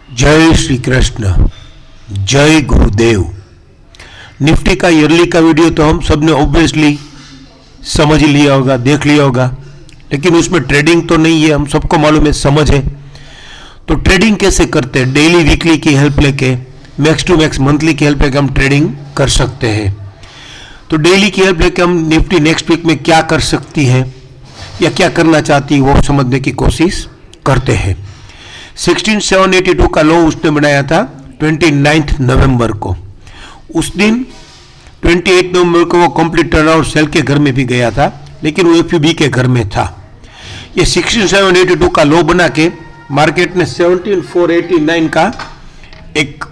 जय श्री कृष्ण, जय गुरुदेव। निफ्टी का ईयरली का वीडियो तो हम सब ने ऑब्वियसली समझ ही लिया होगा, देख लिया होगा, लेकिन उसमें ट्रेडिंग तो नहीं है, हम सबको मालूम है, समझ है। तो ट्रेडिंग कैसे करते हैं? डेली वीकली की हेल्प लेके, मैक्स टू मैक्स मंथली की हेल्प लेके हम ट्रेडिंग कर सकते हैं। तो डेली की हेल्प लेके हम निफ्टी नेक्स्ट वीक में क्या कर सकती है या क्या करना चाहती है वो समझने की कोशिश करते हैं। 16782 का लो उसने बनाया था 29 नवंबर को। उस दिन 28 नवंबर को वो कंप्लीट टर्नआउट सेल के घर में भी गया था, लेकिन वो एफयूबी के घर में था। ये 16782 का लो बना के मार्केट ने 17489 का एक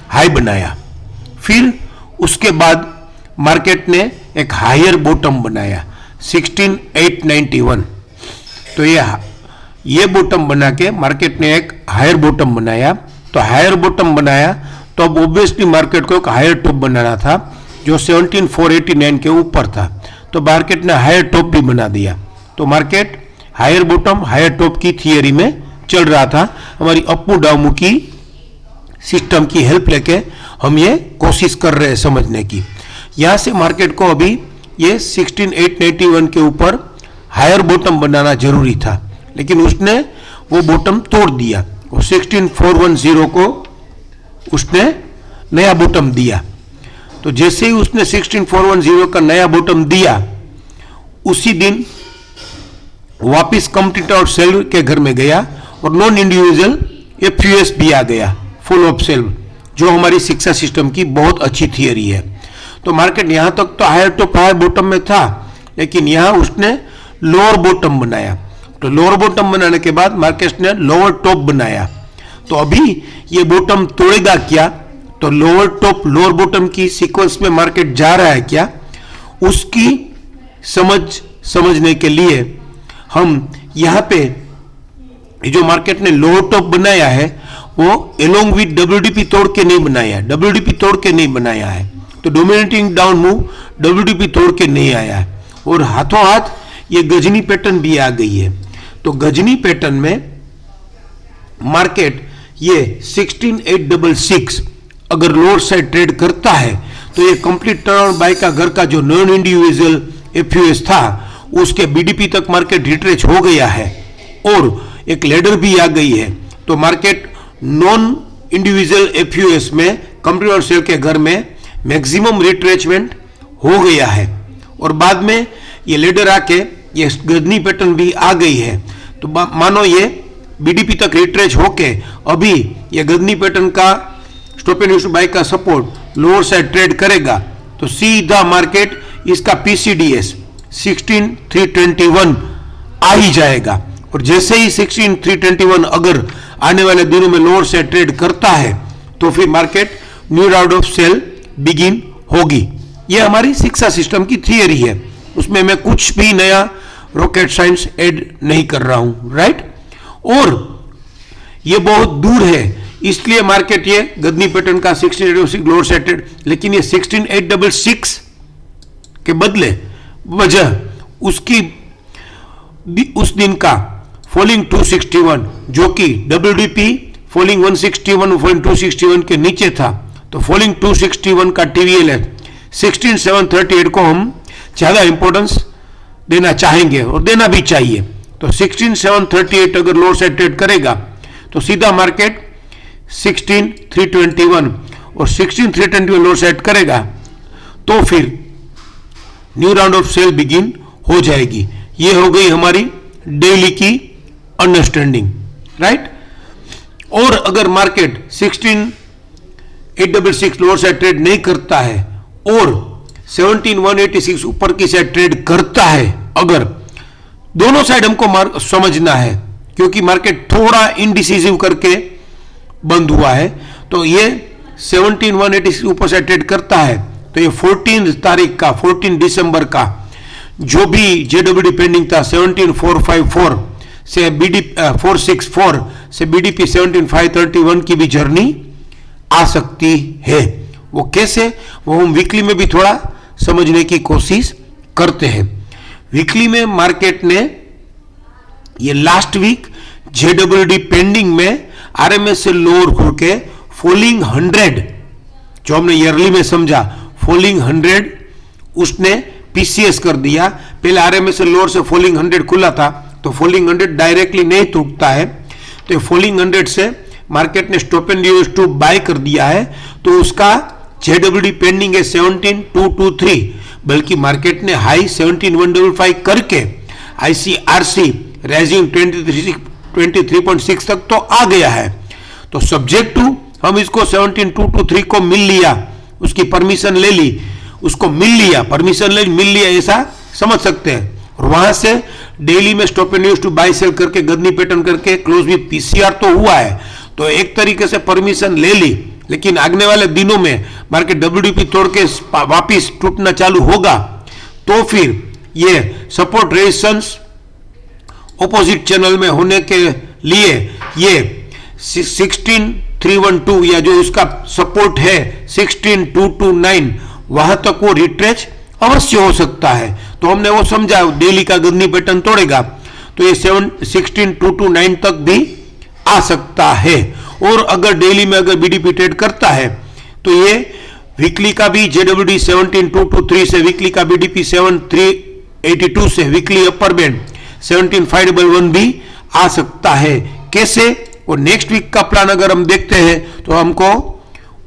हाई बनाया। फिर उसके बाद मार्केट ने एक हायर बॉटम बनाया 16891। तो ये बॉटम बना के मार्केट ने एक हायर बॉटम बनाया। तो हायर बॉटम बनाया तो अब ऑब्वियसली मार्केट को एक हायर टॉप बनाना था जो 17489 के ऊपर था। तो मार्केट ने हायर टॉप भी बना दिया। तो market higher bottom higher top की थियरी में चल रहा था। हमारी अपू डाउन की सिस्टम की हेल्प लेके हम ये कोशिश कर रहे हैं समझने की। यहाँ से मार्केट को अभी ये 16891 के ऊपर हायर बॉटम बनाना जरूरी था, लेकिन उसने वो बॉटम तोड़ दिया। वो 16410 को उसने नया बॉटम दिया। तो जैसे ही उसने 16410 का नया बॉटम दिया, उसी दिन वापिस कंप्लीट आउट सेल के घर में गया और नॉन इंडिविजुअल एफयूएस भी आ गया, फुल ऑफ सेल, जो हमारी शिक्षा सिस्टम की बहुत अच्छी थियरी है। तो मार्केट यहां तक तो हायर टॉप हायर बॉटम में था, लेकिन यहां उसने लोअर बॉटम बनाया। तो लोअर बॉटम बनाने के बाद मार्केट ने लोअर टॉप बनाया। तो अभी ये बॉटम तोड़ेगा क्या? तो लोअर टॉप लोअर बॉटम की सीक्वेंस में मार्केट जा रहा है क्या, उसकी समझने के लिए हम यहाँ पे जो मार्केट ने लोअर टॉप बनाया है वो एलोंग विद डब्ल्यूडीपी तोड़ के नहीं बनाया है, डब्ल्यूडीपी तोड़ के नहीं बनाया है। तो डोमिनेटिंग डाउन मूव डब्ल्यूडीपी तोड़ के नहीं आया है। और हाथों हाथ ये गजनी पैटर्न भी आ गई है। तो गजनी पैटर्न में मार्केट ये 16866 अगर लोअर साइड ट्रेड करता है तो ये कंप्लीट टर्न बाय का घर का जो नॉन इंडिविजुअल एफयूएस था उसके बीडीपी तक मार्केट रिट्रेच हो गया है और एक लेडर भी आ गई है। तो मार्केट नॉन इंडिविजुअल एफयूएस में कंप्लीट टर्न सेल के घर में मैक्सिमम रिट्रेचमेंट हो गया है और बाद में ये लेडर आके ये गजनी पैटर्न भी आ गई है। तो मानो ये बीडीपी तक रिट्रेच होके अभी ये गजनी पैटर्न का स्टॉप एंड बाय का सपोर्ट लोअर साइड ट्रेड करेगा तो सीधा मार्केट इसका पीसीडीएस 16321 आ ही जाएगा। और जैसे ही 16321 अगर आने वाले दिनों में लोअर साइड ट्रेड करता है तो फिर market new round of sell begin होगी। ये हमारी शिक्षा सिस्टम की थियरी है, उसमें मैं कुछ भी नया रॉकेट साइंस ऐड नहीं कर रहा हूं, राइट। और ये बहुत दूर है, इसलिए मार्केट ये गजनी पैटर्न का 16866 लोअर साइड ट्रेड, लेकिन ये 16866 के बदले वजह उसकी उस दिन का फॉलिंग 261 जो कि डब्ल्यूडीपी फॉलिंग 161 फॉलिंग 261 के नीचे था। तो फॉलिंग 261 का टीवीएल है 16738 को हम ज्यादा इंपॉर्टेंस देना चाहेंगे और देना भी चाहिए। तो 16738 अगर लोअर साइड ट्रेड करेगा तो सीधा मार्केट 16321 और 16321 लोअर साइड करेगा तो फिर new round of sell begin हो जाएगी। ये हो गई हमारी डेली की अंडरस्टैंडिंग, राइट। और अगर मार्केट 16866 लोअर साइड ट्रेड नहीं करता है और 17186 ऊपर की साइड ट्रेड करता है, अगर दोनों साइड हमको समझना है क्योंकि मार्केट थोड़ा इनडिसिसिव करके बंद हुआ है। तो ये 17186 ऊपर साइड ट्रेड करता है तो ये 14 तारीख का 14 दिसंबर का जो भी जेडब्ल्यूडी पेंडिंग था 17454 से बीडी 464 से बीडीपी 17531 की भी जर्नी आ सकती है। वो कैसे, वो हम वीकली में भी थोड़ा समझने की कोशिश करते हैं। वीकली में मार्केट ने ये लास्ट वीक जेडब्ल्यूडी पेंडिंग में आरएमएस से लोअर खुल के फॉलिंग 100, जो हमने ईयरली में समझा, फॉलिंग 100 उसने पीसीएस कर दिया। पहले आरएमएस से लोअर से फॉलिंग 100 खुला था, तो फॉलिंग 100 डायरेक्टली नहीं टूटता है, तो फॉलिंग 100 से मार्केट ने stop and use to buy कर दिया है, तो उसका जेडब्ल्यूडी पेंडिंग है 17,223, बल्कि मार्केट ने हाई 17,155 करके आईसीआरसी रेजिंग 23.6 तक तो आ गया है। तो सब्जेक्ट टू हम इसको 17,223 को मिल लिया, उसकी परमिशन ले ली, उसको मिल लिया, परमिशन ले मिल लिया, ऐसा समझ सकते हैं। और वहां से डेली में stop and use to buy sell करके गदनी पैटर्न करके क्लोज विद पीसीआर तो हुआ है, तो एक तरीके से परमिशन ले ली। लेकिन आगने वाले दिनों में मार्केट डब्ल्यूडीपी तोड़ के वापिस टूटना चालू होगा, तो फिर ये सपोर्ट रेजिस्टेंस ऑपोजिट चैनल में होने के लिए ये 16,312 या जो उसका सपोर्ट है 16,229 वहां तक वो रिट्रेच अवश्य हो सकता है। तो हमने वो समझा, डेली का गदनी पैटर्न तोड़ेगा तो ये 16,229 तक भी आ सकता है। और अगर डेली में अगर बीडीपी ट्रेड करता है तो ये वीकली का भी जेडब्ल्यूडी 17,223 से, वीकली का बीडीपी 7,382 से, वीकली अपर बैंड 17,511 भी आ सकता है। कैसे? और नेक्स्ट वीक का प्लान अगर हम देखते हैं तो हमको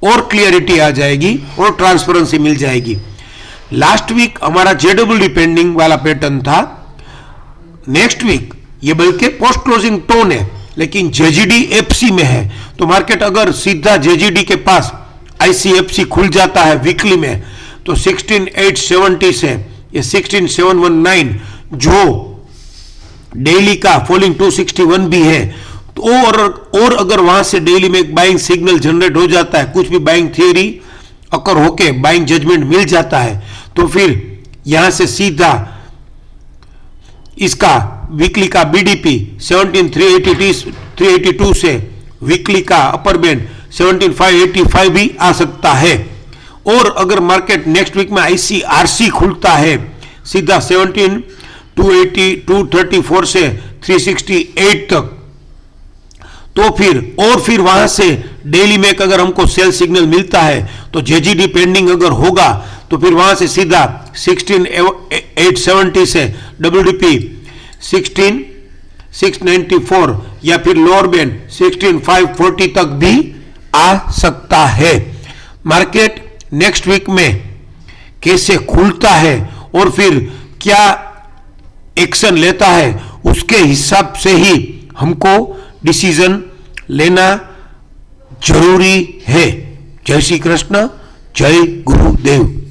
और क्लियरिटी आ जाएगी और ट्रांसपेरेंसी मिल जाएगी। लास्ट वीक हमारा जेडब्ल्यूडी पेंडिंग वाला पैटर्न था, नेक्स्ट वीक ये बल्कि पोस्ट क्लोजिंग टोन है, लेकिन जेजीडी एफसी में है, तो मार्केट अगर सीधा जेजीडी के पास आईसीएफसी खुल जाता है वीकली में, तो 16,870 से ये 16,719 जो डेली का फॉलिंग 261 भी है, तो और अगर वहां से डेली में एक बाइंग सिग्नल जनरेट हो जाता है, कुछ भी बाइंग थियरी अकर होके बाइंग जजमेंट मिल जाता है, तो फिर यहां से सीधा इसका वीकली का बीडीपी 17,382 से वीकली का अपर बैंड 17,585 भी आ सकता है। और अगर मार्केट नेक्स्ट वीक में आईसीआरसी खुलता है सीधा 17,234 से 368 तक, तो फिर वहां से डेली में अगर हमको सेल सिग्नल मिलता है तो जेजीडी पेंडिंग अगर होगा तो फिर वहां से सीधा 16,870 से डब्ल्यूडीपी 16,694 या फिर लोअर बैंड 16,540 तक भी आ सकता है। मार्केट नेक्स्ट वीक में कैसे खुलता है और फिर क्या एक्शन लेता है, उसके हिसाब से ही हमको डिसीजन लेना जरूरी है। जय श्री कृष्ण, जय गुरुदेव।